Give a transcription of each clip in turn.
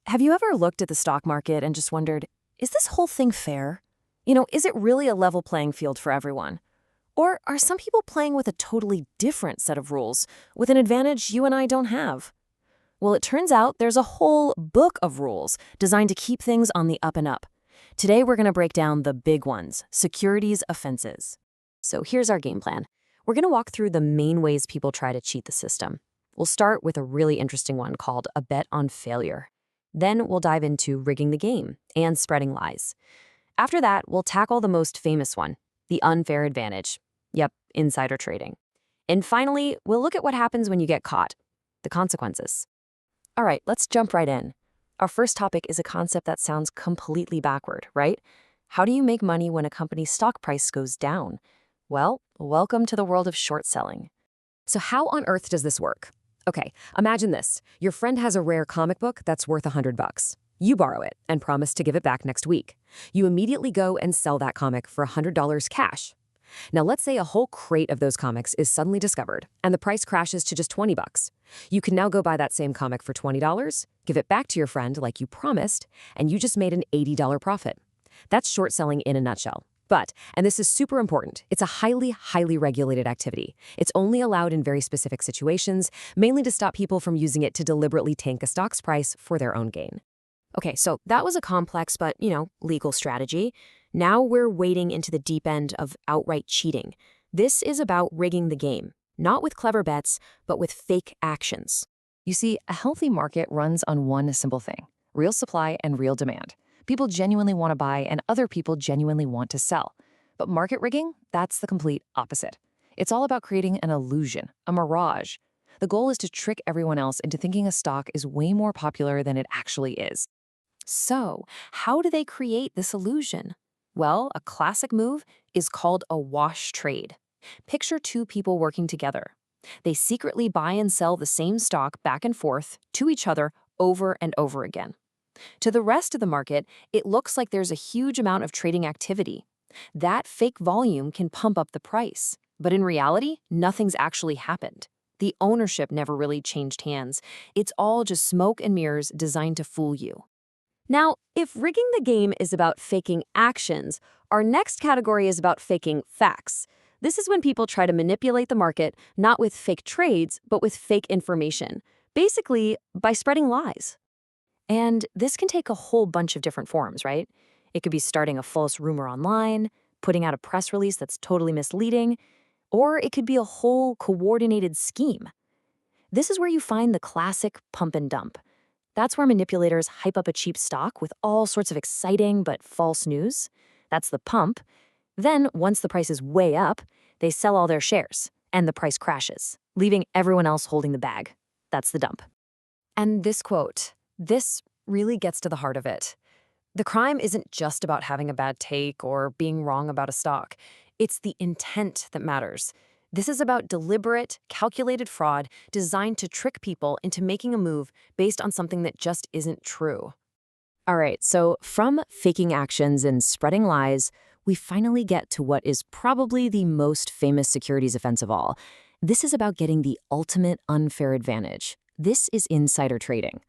Have you ever looked at the stock market and just wondered, is this whole thing fair? Is it really a level playing field for everyone? Or are some people playing with a totally different set of rules, with an advantage you and I don't have? Well, it turns out there's a whole book of rules designed to keep things on the up and up. Today, we're going to break down the big ones, securities offenses. So here's our game plan. We're going to walk through the main ways people try to cheat the system. We'll start with a really interesting one called a bet on failure. Then we'll dive into rigging the game and spreading lies. After that, we'll tackle the most famous one, the unfair advantage. Yep, insider trading. And finally, we'll look at what happens when you get caught, the consequences. All right, let's jump right in. Our first topic is a concept that sounds completely backward, right? How do you make money when a company's stock price goes down? Well, welcome to the world of short selling. So how on earth does this work? Okay, imagine this. Your friend has a rare comic book that's worth $100. You borrow it and promise to give it back next week. You immediately go and sell that comic for $100 cash. Now let's say a whole crate of those comics is suddenly discovered and the price crashes to just $20. You can now go buy that same comic for $20, give it back to your friend like you promised, and you just made an $80 profit. That's short selling in a nutshell. But, and this is super important, it's a highly, highly regulated activity. It's only allowed in very specific situations, mainly to stop people from using it to deliberately tank a stock's price for their own gain. Okay, so that was a complex but, legal strategy. Now we're wading into the deep end of outright cheating. This is about rigging the game, not with clever bets, but with fake actions. You see, a healthy market runs on one simple thing: real supply and real demand. People genuinely want to buy and other people genuinely want to sell. But market rigging, that's the complete opposite. It's all about creating an illusion, a mirage. The goal is to trick everyone else into thinking a stock is way more popular than it actually is. So, how do they create this illusion? Well, a classic move is called a wash trade. Picture two people working together. They secretly buy and sell the same stock back and forth to each other over and over again. To the rest of the market, it looks like there's a huge amount of trading activity. That fake volume can pump up the price. But in reality, nothing's actually happened. The ownership never really changed hands. It's all just smoke and mirrors designed to fool you. Now, if rigging the game is about faking actions, our next category is about faking facts. This is when people try to manipulate the market, not with fake trades, but with fake information. Basically, by spreading lies. And this can take a whole bunch of different forms, right? It could be starting a false rumor online, putting out a press release that's totally misleading, or it could be a whole coordinated scheme. This is where you find the classic pump and dump. That's where manipulators hype up a cheap stock with all sorts of exciting but false news. That's the pump. Then, once the price is way up, they sell all their shares, and the price crashes, leaving everyone else holding the bag. That's the dump. And this quote, this really gets to the heart of it. The crime isn't just about having a bad take or being wrong about a stock. It's the intent that matters. This is about deliberate, calculated fraud designed to trick people into making a move based on something that just isn't true. All right, so from faking actions and spreading lies, we finally get to what is probably the most famous securities offense of all. This is about getting the ultimate unfair advantage. This is insider trading.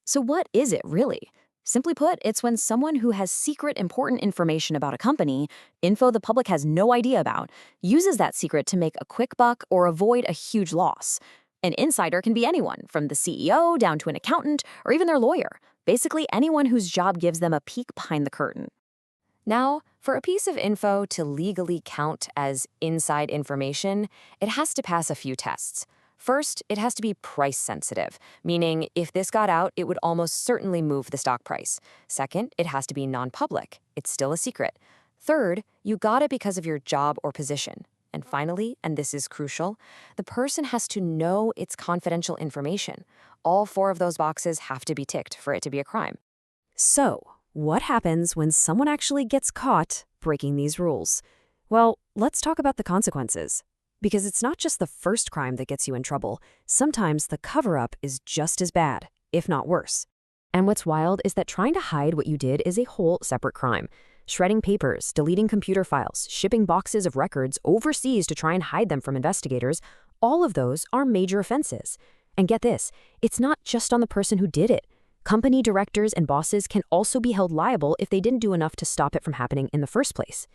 So what is it really? Simply put, it's when someone who has secret important information about a company, info the public has no idea about, uses that secret to make a quick buck or avoid a huge loss. An insider can be anyone, from the CEO down to an accountant or even their lawyer. Basically anyone whose job gives them a peek behind the curtain. Now, for a piece of info to legally count as inside information, it has to pass a few tests. First, it has to be price sensitive, meaning if this got out, it would almost certainly move the stock price. Second, it has to be non-public. It's still a secret. Third, you got it because of your job or position. And finally, and this is crucial, the person has to know it's confidential information. All four of those boxes have to be ticked for it to be a crime. So, what happens when someone actually gets caught breaking these rules? Well, let's talk about the consequences. Because it's not just the first crime that gets you in trouble. Sometimes the cover-up is just as bad, if not worse. And what's wild is that trying to hide what you did is a whole separate crime. Shredding papers, deleting computer files, shipping boxes of records overseas to try and hide them from investigators, all of those are major offenses. And get this, it's not just on the person who did it. Company directors and bosses can also be held liable if they didn't do enough to stop it from happening in the first place.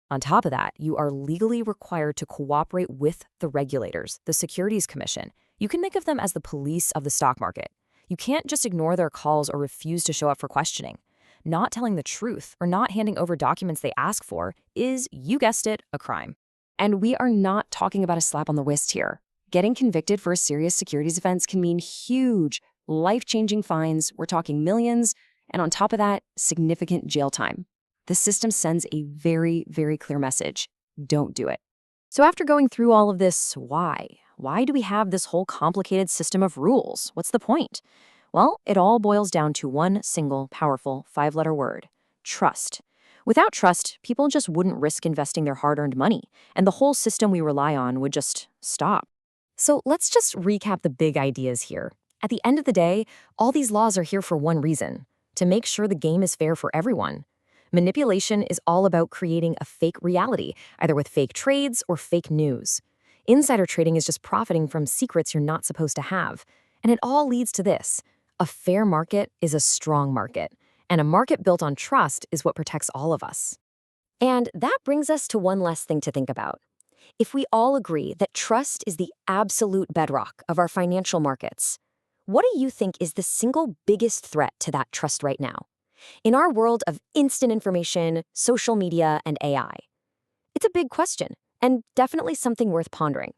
On top of that, you are legally required to cooperate with the regulators, the Securities Commission. You can think of them as the police of the stock market. You can't just ignore their calls or refuse to show up for questioning. Not telling the truth or not handing over documents they ask for is, you guessed it, a crime. And we are not talking about a slap on the wrist here. Getting convicted for a serious securities offense can mean huge, life-changing fines. We're talking millions, and on top of that, significant jail time. The system sends a very, very clear message. Don't do it. So after going through all of this, why? Why do we have this whole complicated system of rules? What's the point? Well, it all boils down to one single, powerful, 5-letter word: trust. Without trust, people just wouldn't risk investing their hard-earned money, and the whole system we rely on would just stop. So let's just recap the big ideas here. At the end of the day, all these laws are here for one reason: to make sure the game is fair for everyone. Manipulation is all about creating a fake reality, either with fake trades or fake news. Insider trading is just profiting from secrets you're not supposed to have. And it all leads to this: a fair market is a strong market, and a market built on trust is what protects all of us. And that brings us to one last thing to think about. If we all agree that trust is the absolute bedrock of our financial markets, what do you think is the single biggest threat to that trust right now? In our world of instant information, social media, and AI, it's a big question, and definitely something worth pondering.